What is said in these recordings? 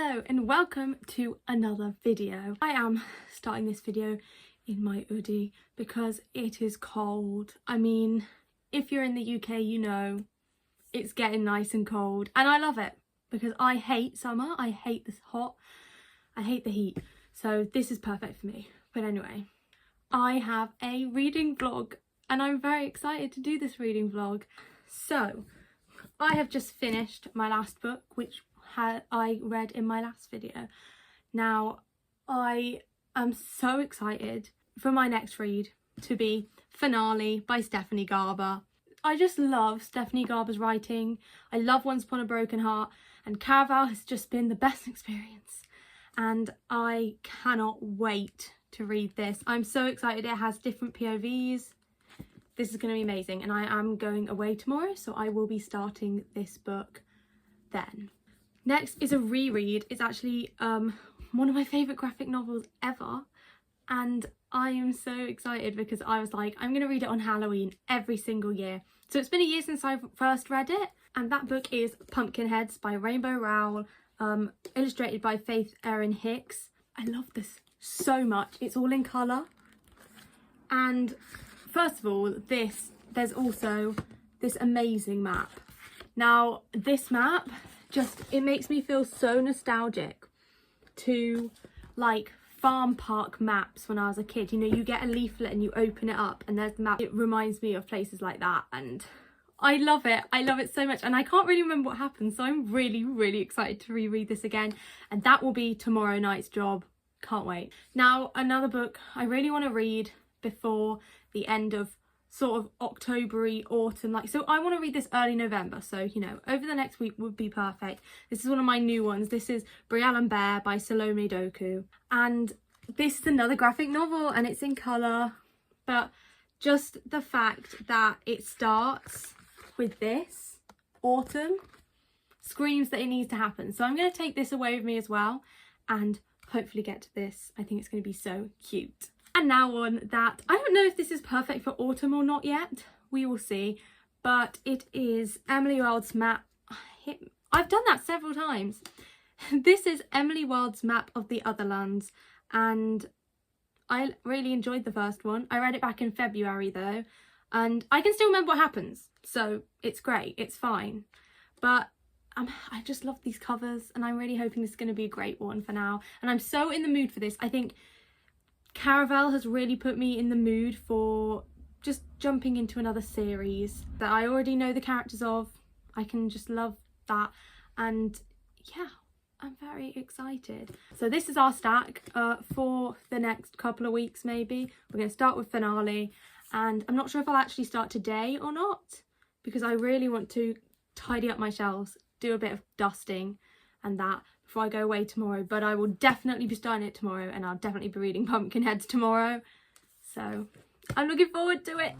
Hello and welcome to another video. I am starting this video in my hoodie because it is cold. I mean, if you're in the UK, you know it's getting nice and cold, and I love it because I hate summer. I hate this hot. I hate the heat. So this is perfect for me. But anyway, I have a reading vlog and I'm very excited to do this reading vlog. So I have just finished my last book, which I read in my last video. Now I am so excited for my next read to be Finale by Stephanie Garber. I just love Stephanie Garber's writing. I love Once Upon a Broken Heart, and Caraval has just been the best experience, and I cannot wait to read this. I'm so excited. It has different POVs. This is going to be amazing, and I am going away tomorrow, so I will be starting this book then. Next is a reread. It's actually one of my favourite graphic novels ever, and I am so excited because I was like, I'm going to read it on Halloween every single year. So it's been a year since I first read it, and that book is Pumpkinheads by Rowell, illustrated by Erin Hicks. I love this so much. It's all in colour, and first of all, there's also this amazing map. Now this map, it makes me feel so nostalgic to like farm park maps when I was a kid. You know, you get a leaflet and you open it up and there's the map. It reminds me of places like that, and I love it. I love it so much, and I can't really remember what happened, so I'm really excited to reread this again, and that will be tomorrow night's job. Can't wait. Now another book I really want to read before the end of sort of October-y, autumn, like, so I want to read this early November, so you know, over the next week would be perfect. This is one of my new ones. This is Brielle and Baird by Salomey, Doku, and this is another graphic novel and it's in colour, but just the fact that it starts with this autumn screams that it needs to happen. So I'm going to take this away with me as well and hopefully get to this. I think it's going to be so cute. And now on that, I don't know if this is perfect for autumn or not yet, we will see, but it is Emily Wilde's map. I've done that several times. This is Emily Wilde's map of the Otherlands, and I really enjoyed the first one. I read it back in February though, and I can still remember what happens, so it's great, it's fine. But I just love these covers, and I'm really hoping this is going to be a great one for now, and I'm so in the mood for this. I think Caraval has really put me in the mood for just jumping into another series that I already know the characters of. I can just love that, and yeah, I'm very excited. So this is our stack for the next couple of weeks maybe. We're going to start with Finale, and I'm not sure if I'll actually start today or not because I really want to tidy up my shelves, do a bit of dusting and that before I go away tomorrow, but I will definitely be starting it tomorrow, and I'll definitely be reading Pumpkinheads tomorrow, so I'm looking forward to it.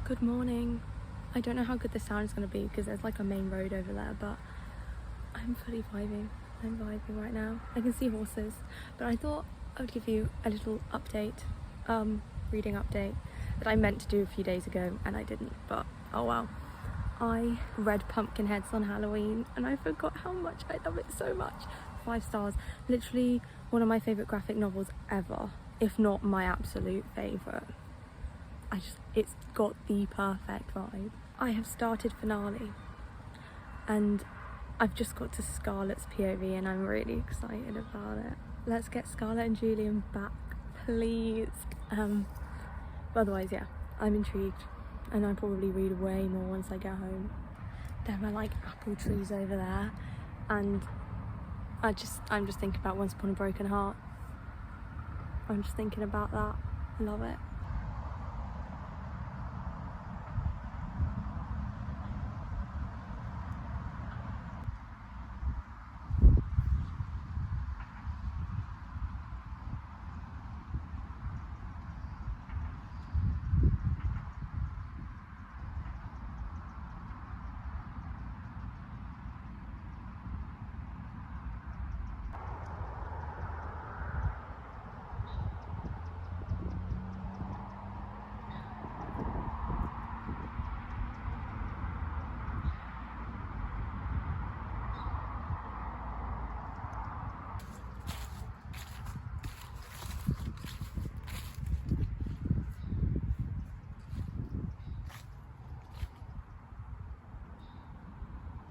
Good morning. I don't know how good the sound is going to be because there's like a main road over there, but I'm fully vibing. I'm vibing right now. I can see horses, but I thought I would give you a little update, reading update that I meant to do a few days ago and I didn't, but oh well. I read Pumpkinheads on Halloween and I forgot how much I love it so much. 5 stars. Literally one of my favourite graphic novels ever, if not my absolute favourite. It's got the perfect vibe. I have started finale and I've just got to Scarlett's POV and I'm really excited about it. Let's get Scarlett and Julian back, please. But otherwise, yeah, I'm intrigued and I'll probably read way more once I get home. There are like apple trees over there and I'm just thinking about Once Upon a Broken Heart. I'm just thinking about that. Love it.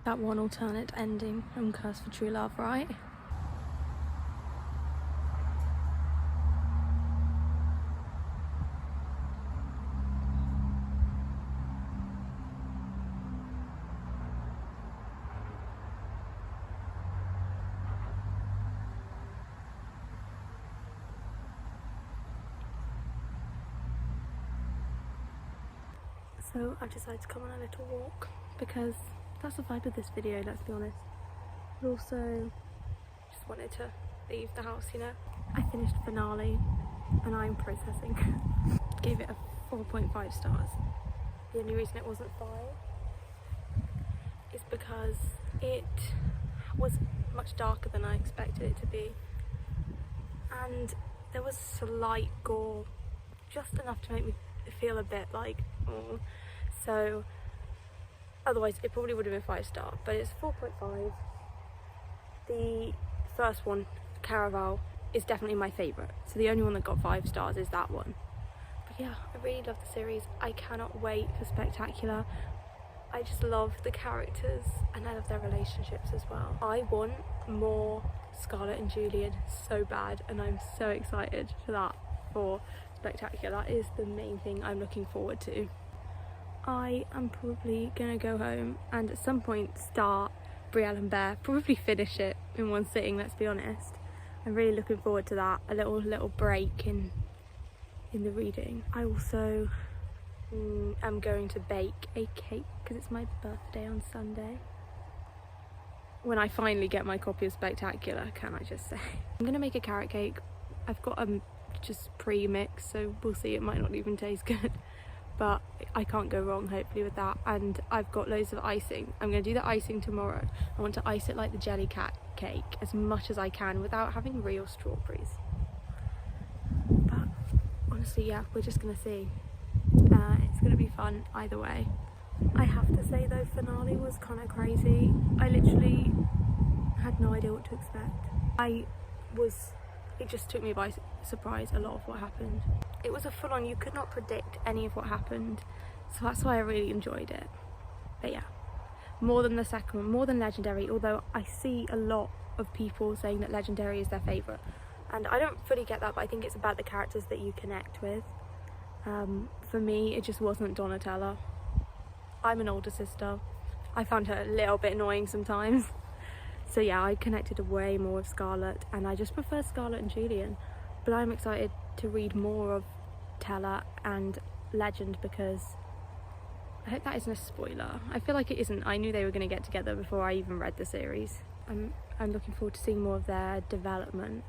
That one alternate ending from Curse for True Love, right? So I've decided to come on a little walk because that's the vibe of this video, let's be honest. But also just wanted to leave the house, you know. I finished finale and I'm processing. Gave it a 4.5 stars. The only reason it wasn't 5 is because it was much darker than I expected it to be. And there was slight gore, just enough to make me feel a bit like, oh. So otherwise it probably would have been 5 star, but it's 4.5. The first one, Caraval, is definitely my favourite, so the only one that got 5 stars is that one. But yeah, I really love the series. I cannot wait for Spectacular. I just love the characters and I love their relationships as well. I want more Scarlett and Julian so bad, and I'm so excited for that for Spectacular. That is the main thing I'm looking forward to. I am probably gonna go home and at some point start Brielle and Baird, probably finish it in one sitting, let's be honest. I'm really looking forward to that, a little break in the reading. I also am going to bake a cake because it's my birthday on Sunday. When I finally get my copy of Spectacular, can I just say. I'm gonna make a carrot cake. I've got just pre-mix, so we'll see, it might not even taste good. But I can't go wrong hopefully with that, and I've got loads of icing. I'm going to do the icing tomorrow. I want to ice it like the jelly cat cake as much as I can without having real strawberries. But honestly, yeah, we're just going to see. It's going to be fun either way. I have to say though, finale was kind of crazy. I literally had no idea what to expect. It just took me by surprise, a lot of what happened. It was a full-on, you could not predict any of what happened, so that's why I really enjoyed it. But yeah, more than the second one, more than Legendary, although I see a lot of people saying that Legendary is their favourite, and I don't fully get that, but I think it's about the characters that you connect with. For me, it just wasn't Donatella. I'm an older sister. I found her a little bit annoying sometimes. So yeah, I connected way more with Scarlett, and I just prefer Scarlett and Julian. But I'm excited to read more of Tella and Legend because I hope that isn't a spoiler. I feel like it isn't. I knew they were going to get together before I even read the series. I'm looking forward to seeing more of their development.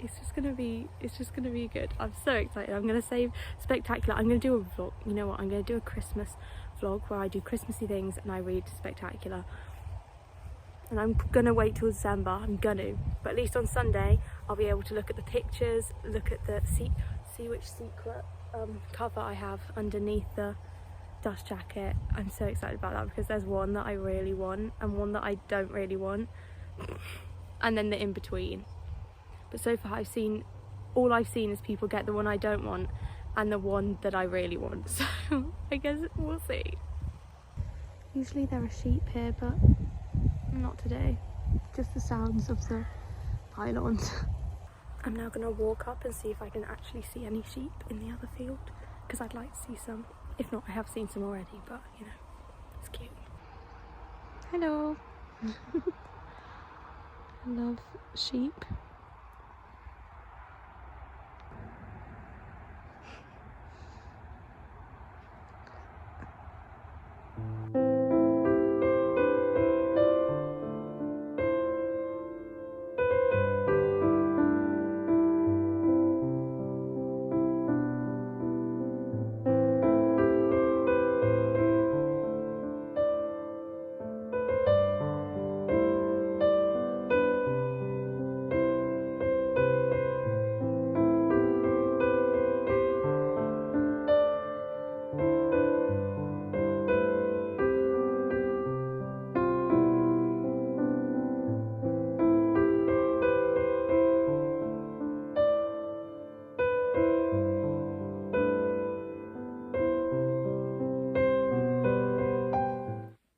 it's just gonna be good. I'm so excited. I'm gonna save Spectacular. I'm gonna do a vlog. You know what, I'm gonna do a Christmas vlog where I do Christmassy things and I read Spectacular. And I'm gonna wait till December, but at least on Sunday I'll be able to look at the pictures, look at the see which secret cover I have underneath the dust jacket. I'm so excited about that because there's one that I really want and one that I don't really want, and then the in between. But so far all I've seen is people get the one I don't want and the one that I really want, so I guess we'll see. Usually there are sheep here, but not today, just the sounds of the pylons. I'm now gonna walk up and see if I can actually see any sheep in the other field, because I'd like to see some. If not, I have seen some already, but you know, it's cute. Hello. I love sheep.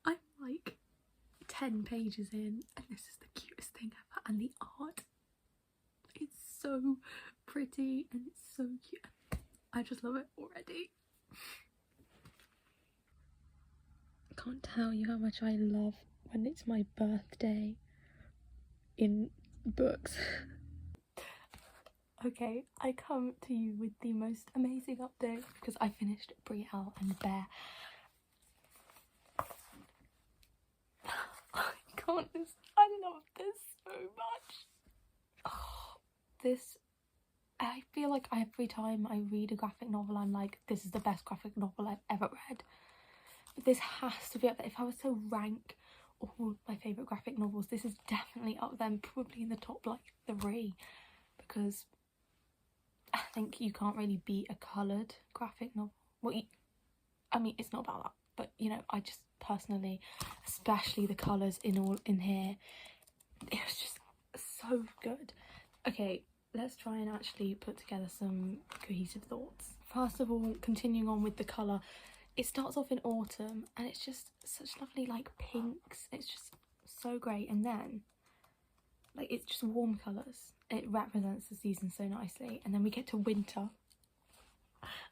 I'm like 10 pages in and this is the cutest thing ever, and the art, it's so pretty and it's so cute. I just love it already. I can't tell you how much I love when it's my birthday in books. Okay, I come to you with the most amazing update because I finished Brielle and Baird. I love this so much. Oh, I feel like every time I read a graphic novel I'm like, this is the best graphic novel I've ever read. But this has to be up there. If I was to rank all my favourite graphic novels, this is definitely up there, probably in the top like 3, because I think you can't really beat a coloured graphic novel. Well, I mean, it's not about that, but you know, I just personally, especially the colours in here, it was just so good. Okay, let's try and actually put together some cohesive thoughts. First of all, continuing on with the colour, it starts off in autumn and it's just such lovely like pinks. It's just so great, and then like it's just warm colours. It represents the season so nicely, and then we get to winter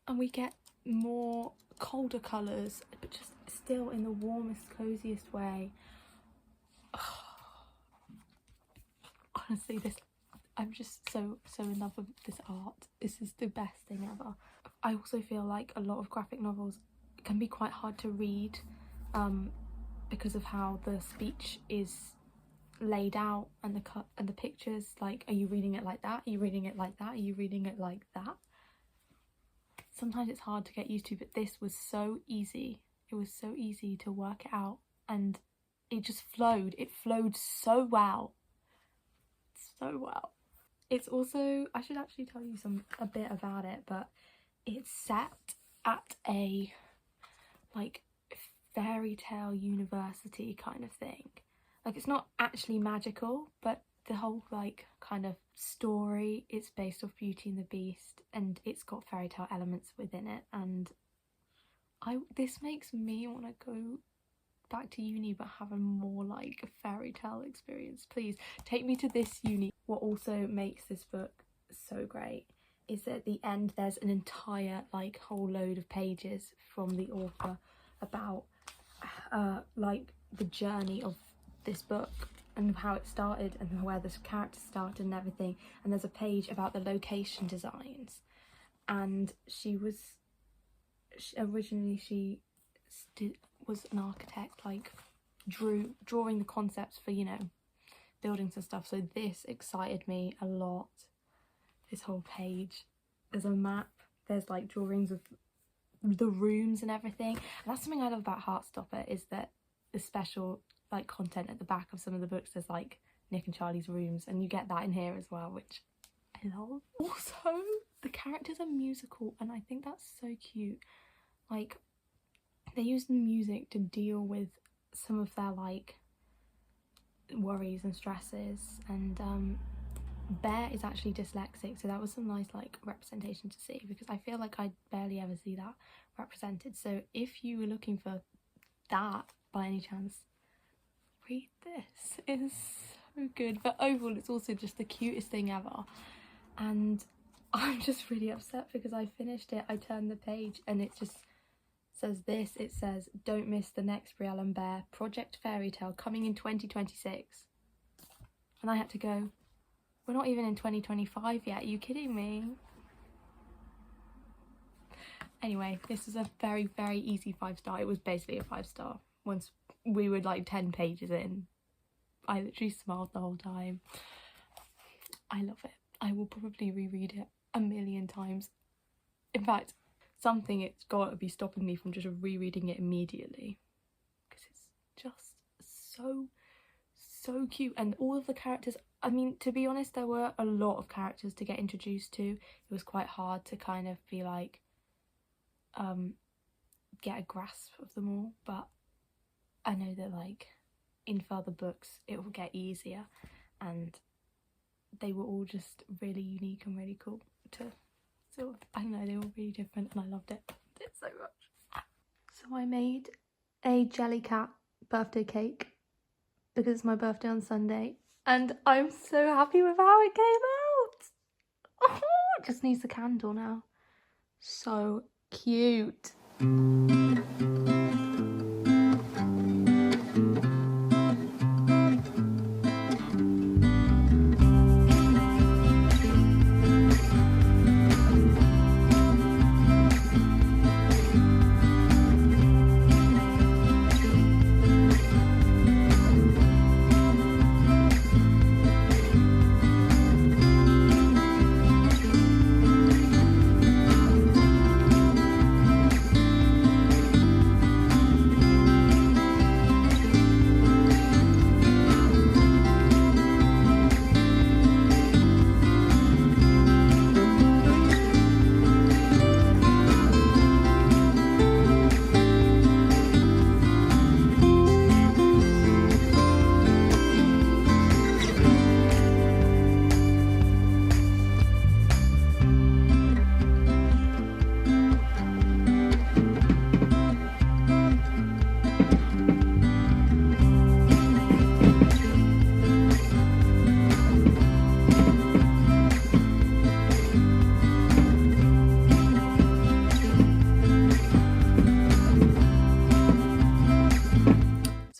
and we get more colder colours, but just still in the warmest, coziest way. Oh, honestly, I'm just so in love with this art. This is the best thing ever. I also feel like a lot of graphic novels can be quite hard to read because of how the speech is laid out and the pictures. Like, are you reading it like that? Are you reading it like that? Are you reading it like that? Sometimes it's hard to get used to, but this was so easy. It was so easy to work it out, and it just flowed. It flowed so well. So well. It's also, I should actually tell you a bit about it, but it's set at a like fairy tale university kind of thing. Like, it's not actually magical, but the whole like kind of story, it's based off Beauty and the Beast, and it's got fairy tale elements within it, and this makes me want to go back to uni but have a more like a fairy tale experience. Please take me to this uni. What also makes this book so great is that at the end there's an entire like whole load of pages from the author about like the journey of this book and how it started and where this character started and everything. And there's a page about the location designs, and she was an architect, like drawing the concepts for, you know, buildings and stuff, so this excited me a lot. this whole page. There's a map, there's like drawings of the rooms and everything, and that's something I love about Heartstopper, is that the special like content at the back of some of the books, there's like Nick and Charlie's rooms, and you get that in here as well, which I love. Also, the characters are musical, and I think that's so cute. Like, they use the music to deal with some of their like worries and stresses, and Baird is actually dyslexic, so that was some nice like representation to see, because I feel like I barely ever see that represented. So if you were looking for that by any chance, read this. It's so good. But overall, it's also just the cutest thing ever, and I'm just really upset because I finished it. I turned the page and it just says this. It says, "Don't miss the next Brielle and Baird Project Fairy Tale coming in 2026." And I had to go, we're not even in 2025 yet, are you kidding me? Anyway, this is a very, very easy 5-star. It was basically a 5-star. Once we were like 10 pages in, I literally smiled the whole time. I love it. I will probably reread it a million times. In fact, something it's got to be stopping me from just rereading it immediately, because it's just so cute. And all of the characters, I mean, to be honest, there were a lot of characters to get introduced to. It was quite hard to kind of be like get a grasp of them all, but I know that like in further books it will get easier, and they were all just really unique and really cool to sort of, I don't know, they were really different, and I loved it so much. So I made a Jellycat birthday cake because it's my birthday on Sunday, and I'm so happy with how it came out. It just needs the candle now. So cute.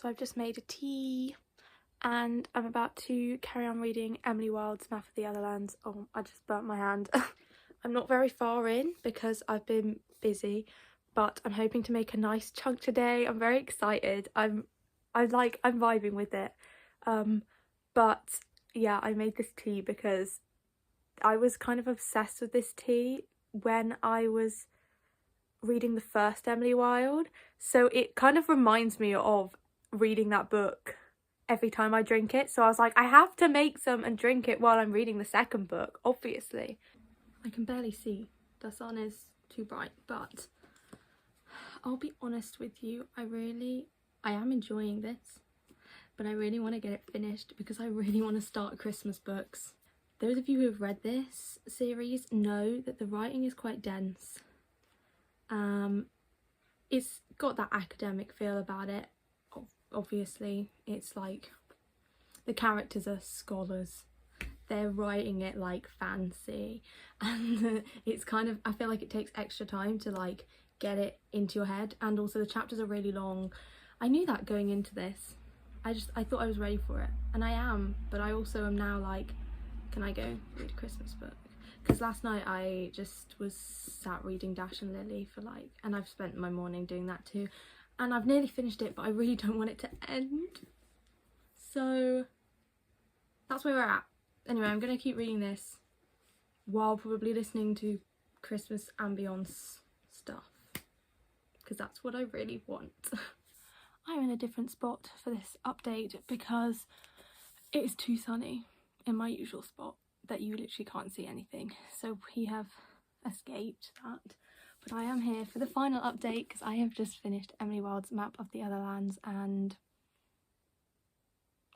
I've just made a tea and I'm about to carry on reading Emily Wilde's Map of the Otherlands. Oh, I just burnt my hand. I'm not very far in because I've been busy, but I'm hoping to make a nice chunk today. I'm very excited. I'm vibing with it. But yeah, I made this tea because I was kind of obsessed with this tea when I was reading the first Emily Wilde, so it kind of reminds me of reading that book every time I drink it. So I was like, I have to make some and drink it while I'm reading the second book, obviously. I can barely see, the sun is too bright, but I'll be honest with you, I am enjoying this, but I really want to get it finished because I really want to start Christmas books. Those of you who have read this series know that the writing is quite dense. It's got that academic feel about it. Obviously, it's like the characters are scholars. They're writing it like fancy, and it's kind of, I feel like it takes extra time to like get it into your head, and also the chapters are really long. I knew that going into this. I thought I was ready for it, and I am, but I also am now like, can I go read a Christmas book? Because last night I just was sat reading Dash and Lily for like, and I've spent my morning doing that too, and I've nearly finished it, but I really don't want it to end. So that's where we're at. Anyway, I'm going to keep reading this while probably listening to Christmas ambience stuff, because that's what I really want. I'm in a different spot for this update because it is too sunny in my usual spot that you literally can't see anything, so we have escaped that. But I am here for the final update because I have just finished Emily Wilde's Map of the Otherlands and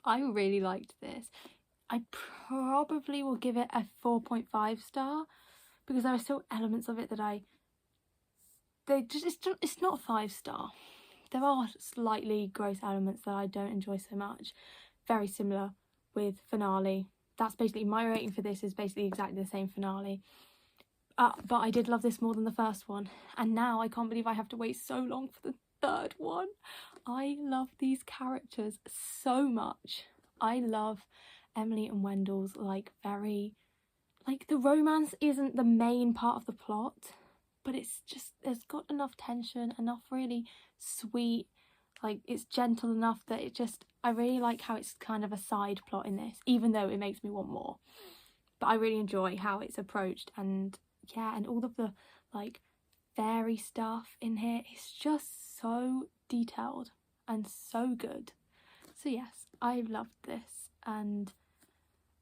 I really liked this. I probably will give it a 4.5 star because there are still elements of it that it's not a 5 star. There are slightly gross elements that I don't enjoy so much. Very similar with Finale. That's basically my rating for this, is basically exactly the same Finale. But I did love this more than the first one, and now I can't believe I have to wait so long for the third one. I love these characters so much. I love Emily and Wendell's the romance isn't the main part of the plot, but it's just, there's got enough tension, enough really sweet, it's gentle enough that I really like how it's kind of a side plot in this, even though it makes me want more. But I really enjoy how it's approached, and yeah, and all of the fairy stuff in here is just so detailed and so good. So yes, I loved this and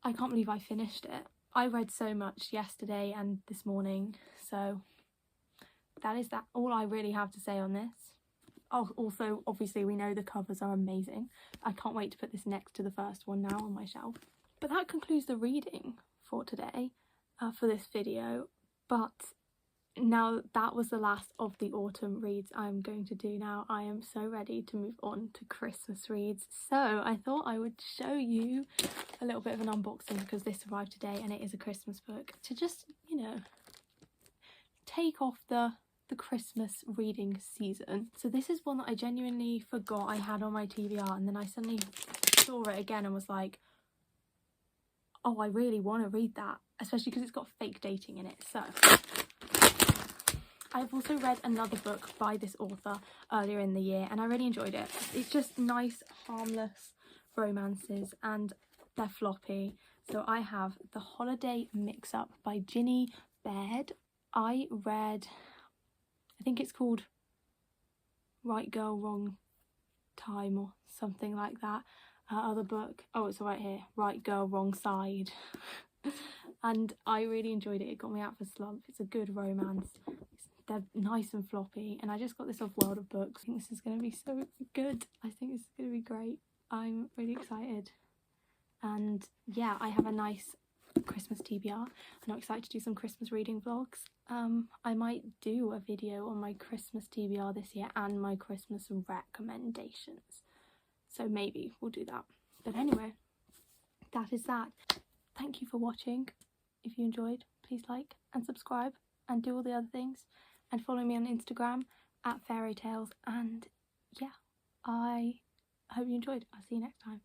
I can't believe I finished it. I read so much yesterday and this morning, so that is all I really have to say on this. Oh, also obviously we know the covers are amazing. I can't wait to put this next to the first one now on my shelf. But that concludes the reading for today, for this video. But now that was the last of the autumn reads I'm going to do now. I am so ready to move on to Christmas reads. So I thought I would show you a little bit of an unboxing because this arrived today and it is a Christmas book to just, take off the Christmas reading season. So this is one that I genuinely forgot I had on my TBR, and then I suddenly saw it again and was like, oh, I really want to read that, especially because it's got fake dating in it. So I've also read another book by this author earlier in the year and I really enjoyed it. It's just nice, harmless romances and they're floppy. So I have The Holiday Mix-Up by Ginny, Baird. I read, I think it's called Right Girl, Wrong Time or something like that. Other book, oh, it's right here, Right Girl, Wrong Side. And I really enjoyed it. It got me out of a slump. It's a good romance. They're nice and floppy, and I just got this off Wilde of Books. I think this is going to be so good. I think this is going to be great. I'm really excited. And yeah, I have a nice Christmas TBR and I'm excited to do some Christmas reading vlogs. I might do a video on my Christmas TBR this year and my Christmas recommendations. So maybe we'll do that. But anyway, that is that. Thank you for watching. If you enjoyed, please like and subscribe and do all the other things. And follow me on Instagram at Fairy Tales. And yeah, I hope you enjoyed. I'll see you next time.